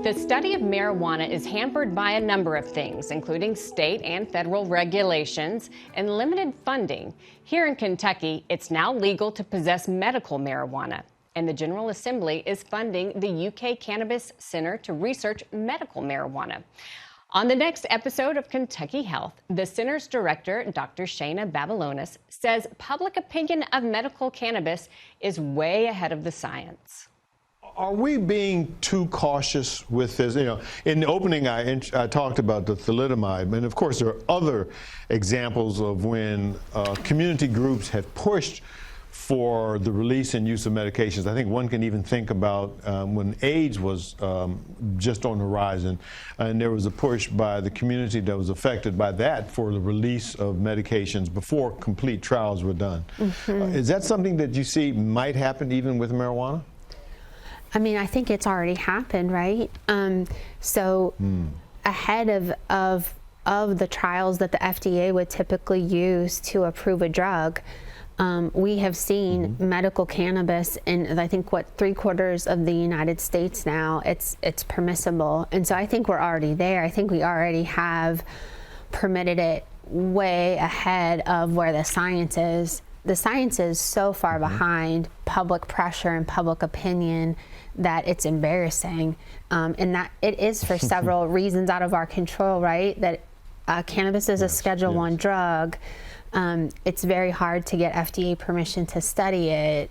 The study of marijuana is hampered by a number of things, including state and federal regulations and limited funding. Here in Kentucky, it's now legal to possess medical marijuana, and the General Assembly is funding the UK Cannabis Center to research medical marijuana. On the next episode of Kentucky Health, the center's director, Dr. Shana Babalonis, says public opinion of medical cannabis is way ahead of the science. Are we being too cautious with this? You know, in the opening, I talked about the thalidomide, and of course there are other examples of when community groups have pushed for the release and use of medications. I think one can even think about when AIDS was just on the horizon, and there was a push by the community that was affected by that for the release of medications before complete trials were done. Is that something that you see might happen even with marijuana? I mean, I think it's already happened, right? Ahead of the trials that the FDA would typically use to approve a drug, we have seen medical cannabis in, I think, what, 3/4 of the United States now. It's permissible, and so I think we're already there. I think we already have permitted it way ahead of where the science is. The science is so far behind public pressure and public opinion that it's embarrassing, and that it is for several reasons out of our control, right? That cannabis is a Schedule I drug. It's very hard to get FDA permission to study it,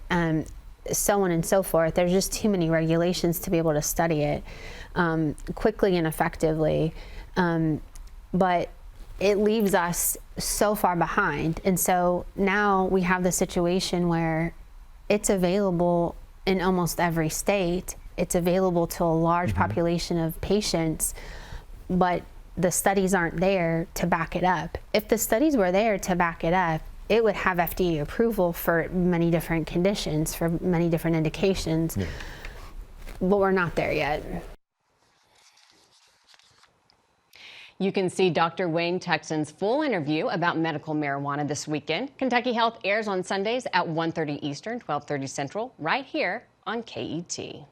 so on and so forth. There's just too many regulations to be able to study it quickly and effectively, but it leaves us so far behind. And so now we have the situation where it's available in almost every state. It's available to a large population of patients, but the studies aren't there to back it up. If the studies were there to back it up, it would have FDA approval for many different conditions, for many different indications, but we're not there yet. You can see Dr. Wayne Texan's full interview about medical marijuana this weekend. Kentucky Health airs on Sundays at 1:30 Eastern, 12:30 Central, right here on KET.